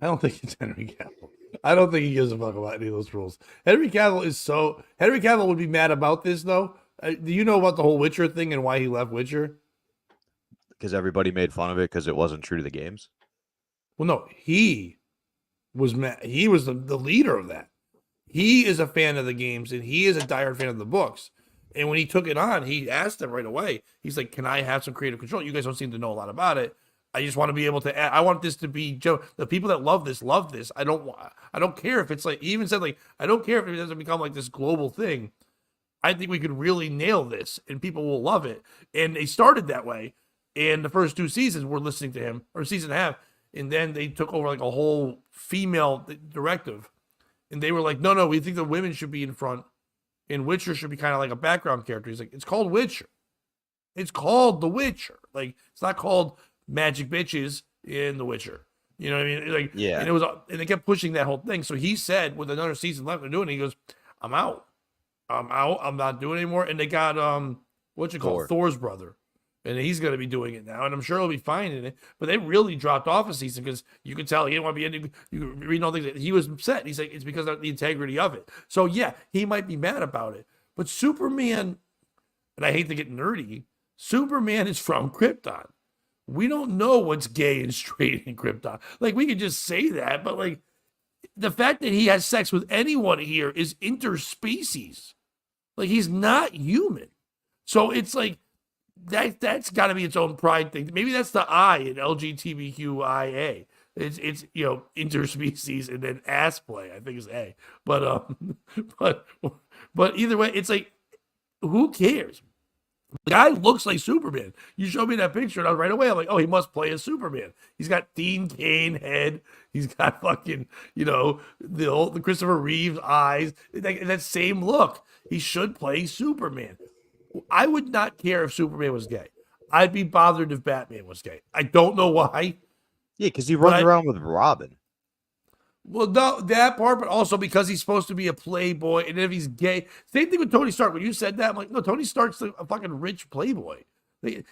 I don't think it's Henry Cavill. I don't think he gives a fuck about any of those rules. Henry Cavill would be mad about this, though. Do you know about the whole Witcher thing and why he left Witcher? Because everybody made fun of it because it wasn't true to the games? Well, no. He was mad. He was the leader of that. He is a fan of the games, and he is a diehard fan of the books. And when he took it on, he asked them right away. He's like, can I have some creative control? You guys don't seem to know a lot about it. I just want to be able to. I want this to be Joe. The people that love this love this. I don't care if it's like. He even said like, I don't care if it doesn't become like this global thing. I think we could really nail this, and people will love it. And they started that way. And the first 2 seasons were listening to him, or season and a half, and then they took over like a whole female directive, and they were like, no, we think the women should be in front, and Witcher should be kind of like a background character. He's like, it's called Witcher. It's called The Witcher. Like, it's not called Magic Bitches in The Witcher. You know what I mean? Like, yeah. And they kept pushing that whole thing. So he said, with another season left, they're doing it. He goes, I'm out. I'm not doing it anymore. And they got Thor's brother, and he's going to be doing it now. And I'm sure he'll be fine in it. But they really dropped off a season because you could tell he didn't want to be in. You read all things. He was upset. He's like, it's because of the integrity of it. So yeah, he might be mad about it. But Superman, and I hate to get nerdy, Superman is from Krypton. We don't know what's gay and straight in Krypton. Like, we could just say that, but like, the fact that he has sex with anyone here is interspecies. Like, he's not human. So it's like, that's got to be its own pride thing. Maybe that's the I in LGBTQIA. It's interspecies, and then ass play, I think is A. But either way, it's like, who cares? The guy looks like Superman. You showed me that picture, and I was right away. I'm like, oh, he must play as Superman. He's got Dean Cain head. He's got fucking, the Christopher Reeves eyes. That same look. He should play Superman. I would not care if Superman was gay. I'd be bothered if Batman was gay. I don't know why. Yeah, because he runs around with Robin. Well, no, that part, but also because he's supposed to be a playboy, and if he's gay, same thing with Tony Stark. When you said that, I'm like, no, Tony Stark's a fucking rich playboy.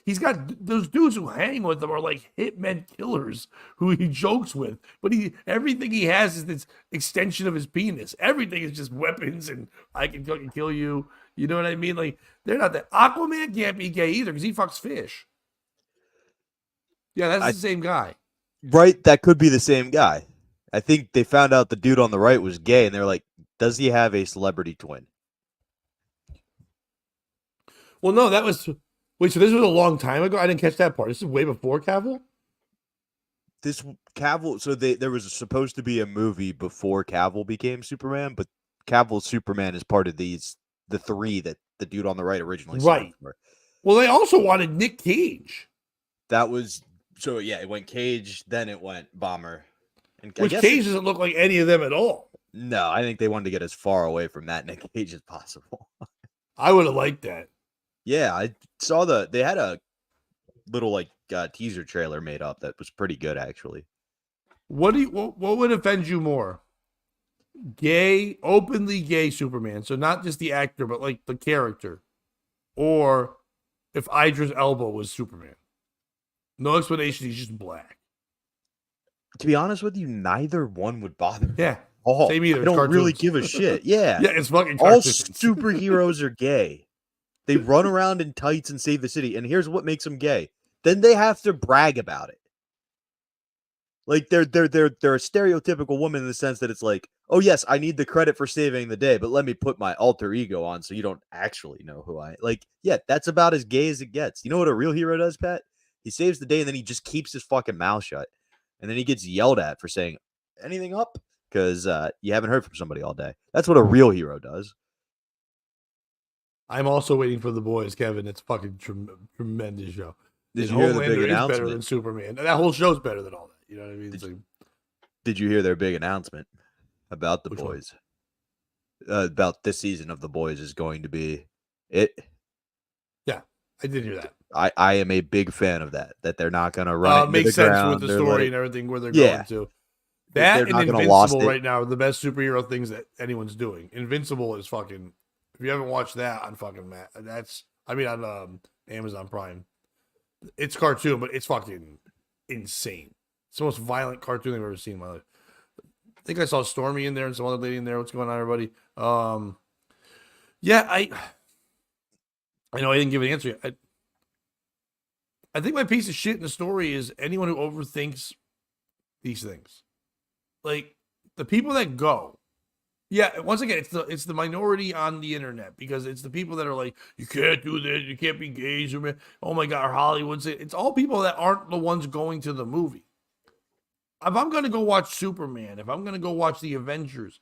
He's got those dudes who hang with him are like hitmen killers who he jokes with, but everything he has is this extension of his penis. Everything is just weapons, and I can fucking kill you. You know what I mean? Like, they're not that. Aquaman can't be gay either because he fucks fish. Yeah, that's the same guy. Right, that could be the same guy. I think they found out the dude on the right was gay, and they're like, does he have a celebrity twin? Well, no, that was... Wait, so this was a long time ago? I didn't catch that part. This is way before Cavill? So there was supposed to be a movie before Cavill became Superman, but Cavill's Superman is part of the 3 that the dude on the right originally signed for. Well, they also wanted Nick Cage. That was... So, yeah, it went Cage, then it went Bomber. Which Cage doesn't look like any of them at all. No, I think they wanted to get as far away from that Nick Cage as possible. I would have liked that. Yeah, I saw they had a little teaser trailer made up that was pretty good actually. What would offend you more? Openly gay Superman, so not just the actor, but like the character, or if Idris Elba was Superman? No explanation. He's just black. To be honest with you, neither one would bother me. Yeah. Same either. I don't really give a shit. Yeah. Yeah, it's fucking cartoons. All superheroes are gay. They run around in tights and save the city. And here's what makes them gay. Then they have to brag about it. Like they're a stereotypical woman in the sense that it's like, oh yes, I need the credit for saving the day, but let me put my alter ego on so you don't actually know who I am. Like, yeah, that's about as gay as it gets. You know what a real hero does, Pat? He saves the day and then he just keeps his fucking mouth shut. And then he gets yelled at for saying anything up because you haven't heard from somebody all day. That's what a real hero does. I'm also waiting for The Boys, Kevin. It's fucking tremendous show. Did you hear the big announcement? Better than Superman. That whole show's better than all that. You know what I mean? Did you hear their big announcement about The Boys? About this season of The Boys is going to be it. Yeah, I did hear that. I am a big fan of that. That they're not going to run it makes sense ground. With the story and everything where they're going to. That and Invincible right now are the best superhero things that anyone's doing. Invincible is fucking. If you haven't watched that on fucking on Amazon Prime, it's cartoon, but it's fucking insane. It's the most violent cartoon I've ever seen in my life. I think I saw Stormy in there and some other lady in there. What's going on, everybody? Yeah, I know I didn't give an answer yet. I think my piece of shit in the story is anyone who overthinks these things. Like, the people that go, Yeah, once again, it's the minority on the internet because it's the people that are like, you can't do this, you can't be gay, Superman. Oh my God, Hollywood's it. It's all people that aren't the ones going to the movie. If I'm gonna go watch Superman, if I'm gonna go watch the Avengers,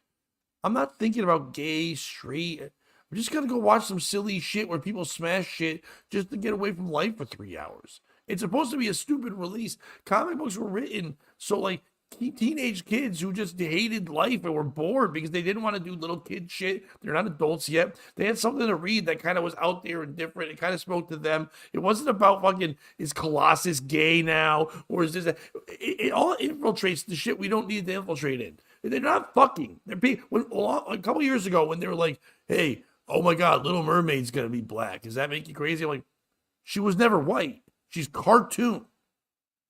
I'm not thinking about gay, straight. I'm just gonna go watch some silly shit where people smash shit just to get away from life for 3 hours. It's supposed to be a stupid release. Comic books were written so like teenage kids who just hated life and were bored because they didn't want to do little kid shit. They're not adults yet. They had something to read that kind of was out there and different. It kind of spoke to them. It wasn't about fucking is Colossus gay now or is this? It all infiltrates the shit we don't need to infiltrate in. They're not fucking. They're being. A couple years ago when they were like, "Hey, oh my God, Little Mermaid's gonna be black. Does that make you crazy?" I'm like, she was never white. She's cartoon.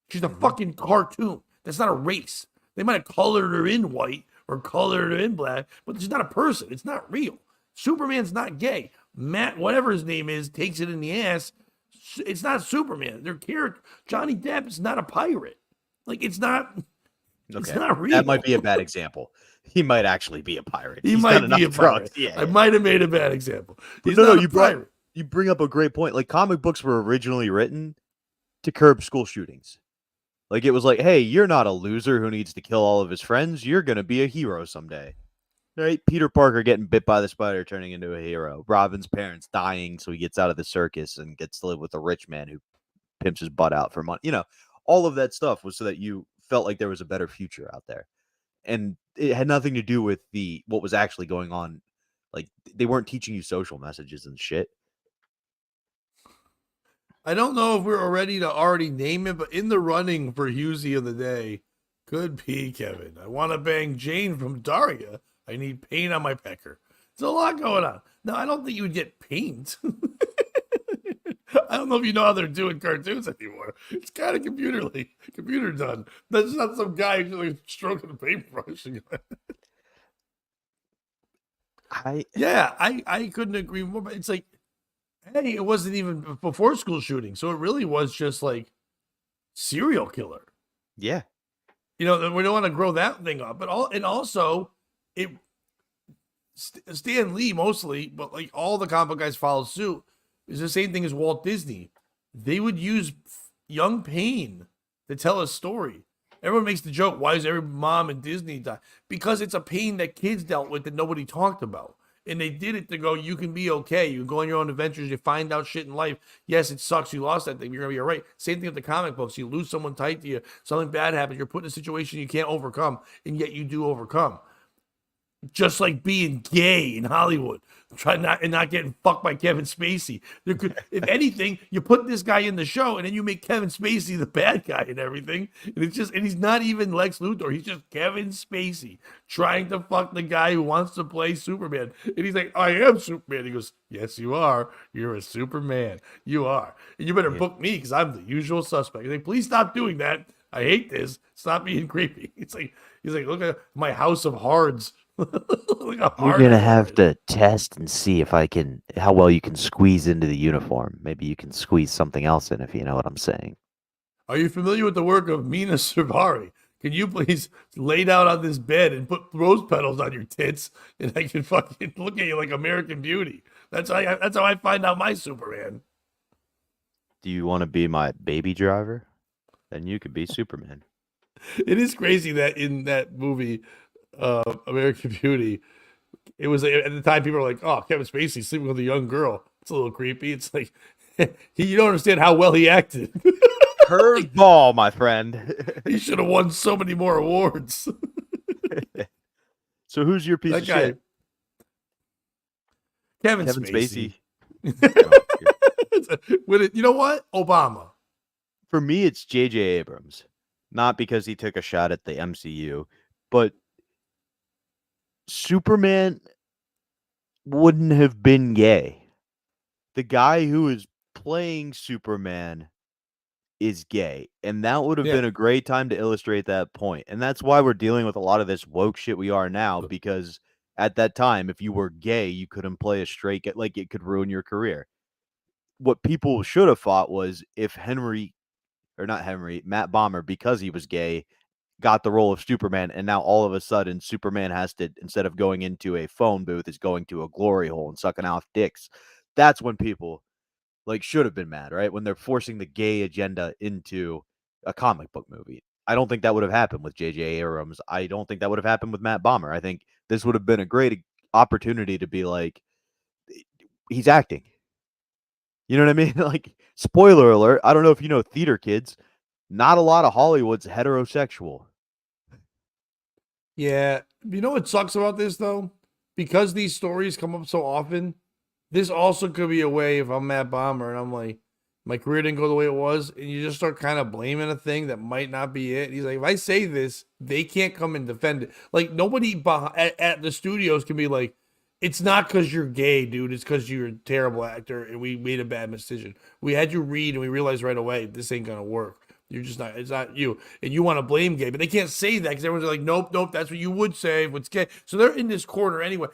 She's a fucking cartoon. That's not a race. They might have colored her in white or colored her in black, but she's not a person. It's not real. Superman's not gay. Matt, whatever his name is, takes it in the ass. It's not Superman. Their character, Johnny Depp, is not a pirate. Like it's not. Okay. It's not real. That might be a bad example. He might actually be a pirate. He might be a pirate. Yeah, I might have made a bad example. He's no, you bring up a great point. Like comic books were originally written to curb school shootings. Like it was like, hey, you're not a loser who needs to kill all of his friends. You're going to be a hero someday. Right? Peter Parker getting bit by the spider, turning into a hero. Robin's parents dying, so he gets out of the circus and gets to live with a rich man who pimps his butt out for money. You know, all of that stuff was so that you felt like there was a better future out there. And it had nothing to do with what was actually going on. Like they weren't teaching you social messages and shit. I don't know if we're ready to already name it, but in the running for Husey of the day could be Kevin. I want to bang Jane from Daria. I need paint on my pecker. There's a lot going on. Now, I don't think you would get paint. I don't know if you know how they're doing cartoons anymore. It's kind of computer done. That's not some guy who's like stroking a paintbrush. I couldn't agree more. But it's like, hey, it wasn't even before school shooting, so it really was just like serial killer. Yeah, we don't want to grow that thing up, but also it. Stan Lee mostly, but like all the comic guys followed suit. Is the same thing as Walt Disney. They would use young pain to tell a story. Everyone makes the joke, why is every mom in Disney die? Because it's a pain that kids dealt with that nobody talked about. And they did it to go, you can be okay. You go on your own adventures, you find out shit in life. Yes, it sucks. You lost that thing. You're going to be all right. Same thing with the comic books. You lose someone tight to you. Something bad happens. You're put in a situation you can't overcome. And yet you do overcome. Just like being gay in Hollywood, not getting fucked by Kevin Spacey. If anything, you put this guy in the show, and then you make Kevin Spacey the bad guy and everything. And he's not even Lex Luthor. He's just Kevin Spacey trying to fuck the guy who wants to play Superman. And he's like, I am Superman. He goes, yes, you are. You're a Superman. You are. And you better book me because I'm the usual suspect. He's like, please stop doing that. I hate this. Stop being creepy. He's like, look at my house of hards. You're gonna have to test and see how well you can squeeze into the uniform. Maybe you can squeeze something else in, if you know what I'm saying. Are you familiar with the work of Mina Suvari? Can you please lay down on this bed and put rose petals on your tits, and I can fucking look at you like American Beauty? That's how I find out my Superman. Do you want to be my baby driver? Then you could be Superman. It is crazy that in that movie, American Beauty, it was at the time people were like, oh, Kevin Spacey sleeping with a young girl. It's a little creepy. It's like, you don't understand how well he acted. Curveball, my friend. He should have won so many more awards. So who's your piece of shit? Kevin Spacey. You know what? Obama. For me, it's J.J. Abrams. Not because he took a shot at the MCU, but Superman wouldn't have been gay. The guy who is playing Superman is gay, and that would have been a great time to illustrate that point. And that's why we're dealing with a lot of this woke shit we are now, because at that time, if you were gay, you couldn't play a straight guy, like it could ruin your career. What people should have thought was if Matt Bomer, because he was gay, got the role of Superman, and now all of a sudden Superman has to, instead of going into a phone booth, is going to a glory hole and sucking off dicks. That's when people like should have been mad, right? When they're forcing the gay agenda into a comic book movie. I don't think that would have happened with J.J. Abrams. I don't think that would have happened with Matt Bomer. I think this would have been a great opportunity to be like, he's acting. You know what I mean? Like, spoiler alert. I don't know if you know theater kids. Not a lot of Hollywood's heterosexual. Yeah. You know what sucks about this, though? Because these stories come up so often, this also could be a way if I'm Matt Bomer and I'm like, my career didn't go the way it was, and you just start kind of blaming a thing that might not be it. He's like, if I say this, they can't come and defend it. Like, nobody at the studios can be like, it's not because you're gay, dude. It's because you're a terrible actor and we made a bad decision. We had you read and we realized right away this ain't gonna work. You're just not. It's not you, and you want to blame gay, but they can't say that because everyone's like, nope, nope. That's what you would say if it's gay. So they're in this corner anyway.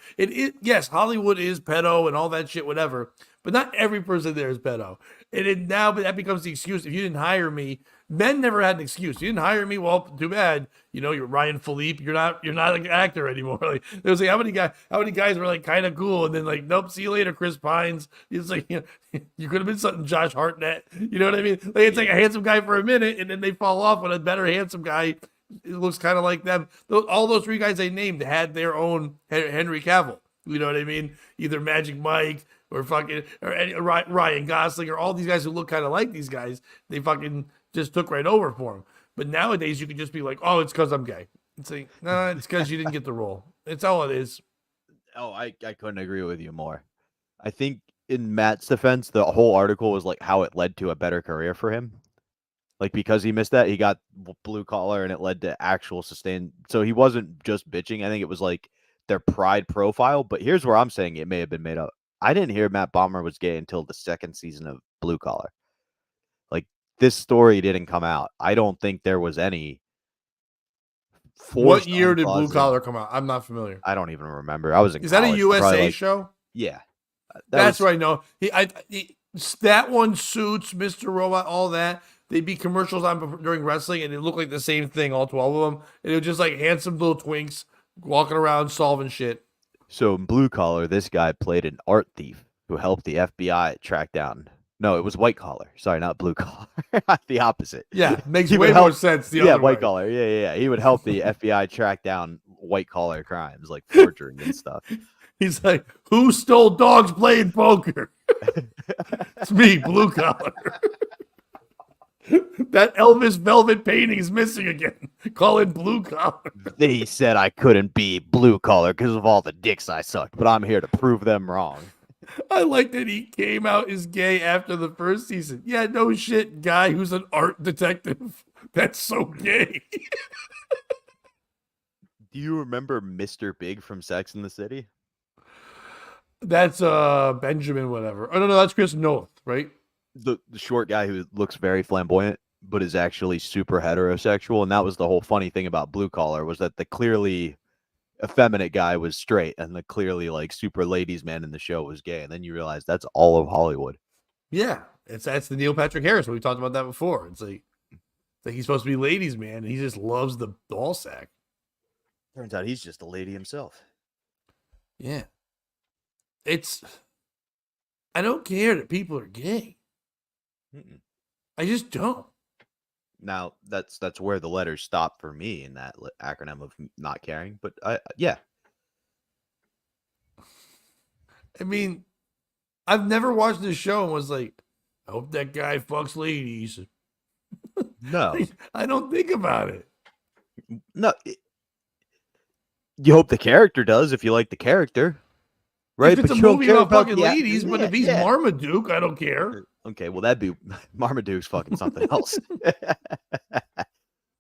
Yes, Hollywood is pedo and all that shit, whatever. But not every person there is pedo. And now that becomes the excuse. If you didn't hire me, men never had an excuse. You didn't hire me. Well, too bad. You know, you're Ryan Philippe. You're not an actor anymore. Like, there was like how many guys were like kind of cool, and then like, nope, see you later, Chris Pines. It's like, you could have been something Josh Hartnett. You know what I mean? Like, it's like a handsome guy for a minute, and then they fall off when a better handsome guy. It looks kind of like them. All those three guys they named had their own Henry Cavill. You know what I mean? Either Magic Mike or Ryan Gosling or all these guys who look kind of like these guys. They fucking just took right over for him. But nowadays you could just be like, oh, it's because I'm gay. It's like, no, it's because you didn't get the role. It's all it is. Oh, I couldn't agree with you more. I think in Matt's defense, the whole article was like how it led to a better career for him. Like, because he missed that, he got blue collar and it led to actual sustained. So he wasn't just bitching. I think it was like their pride profile. But here's where I'm saying it may have been made up. I didn't hear Matt Bomer was gay until the second season of Blue Collar. Like, this story didn't come out. I don't think there was any. What year did Blue Collar come out? I'm not familiar. I don't even remember. I was in Is college, that a USA show? Yeah. That's what I know. That one, Suits, Mr. Robot, all that. They'd be commercials on during wrestling, and it looked like the same thing, all 12 of them. And it was just like handsome little twinks walking around solving shit. So in Blue Collar, this guy played an art thief who helped the FBI track down. No, it was White Collar. Sorry, not Blue Collar. The opposite. Yeah, makes way more sense. The other White Collar. Yeah. He would help the FBI track down white collar crimes like forgery and stuff. He's like, who stole dogs playing poker? It's me, Blue Collar. That Elvis velvet painting is missing again. Call it Blue Collar. They said I couldn't be Blue Collar because of all the dicks I sucked, but I'm here to prove them wrong. I like that he came out as gay after the first season. Yeah, no shit, guy who's an art detective. That's so gay. Do you remember Mr. Big from Sex and the City? That's Benjamin whatever. Oh, no, that's Chris Noth, right? The short guy who looks very flamboyant, but is actually super heterosexual. And that was the whole funny thing about Blue Collar, was that the clearly effeminate guy was straight and the clearly like super ladies man in the show was gay. And then you realize that's all of Hollywood. Yeah. That's the Neil Patrick Harris. We talked about that before. It's like he's supposed to be ladies man, and he just loves the ball sack. Turns out he's just a lady himself. Yeah. I don't care that people are gay. Mm-mm. I just don't. Now that's where the letters stop for me in that acronym of not caring. But yeah. I mean, I've never watched this show and was like, I hope that guy fucks ladies. No, I don't think about it. No, you hope the character does if you like the character, right? If it's a movie about fucking ladies, but if he's Marmaduke, I don't care. Okay, well, that'd be Marmaduke's fucking something else.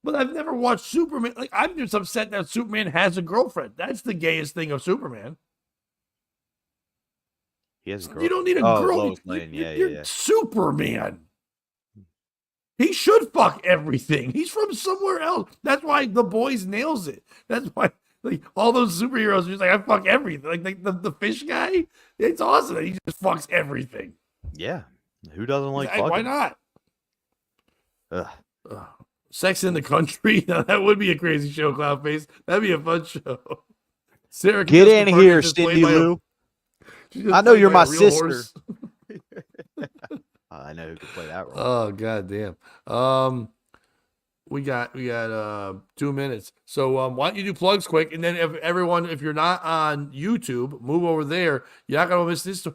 But I've never watched Superman. Like, I'm just upset that Superman has a girlfriend. That's the gayest thing of Superman. He has a girl. You don't need a girl. Lois Lane. You're Superman. He should fuck everything. He's from somewhere else. That's why The Boys nails it. That's why like all those superheroes are just like, I fuck everything. Like the fish guy. It's awesome that he just fucks everything. Yeah. Who doesn't like fucking? Why not? Ugh. Sex in the Country. Now, that would be a crazy show, Cloudface. That'd be a fun show. Sarah, Get in here, Cindy Lou. I know you're my sister. I know who could play that role. Oh, goddamn. We got 2 minutes. So why don't you do plugs quick, and then if you're not on YouTube, move over there. You're not gonna miss this.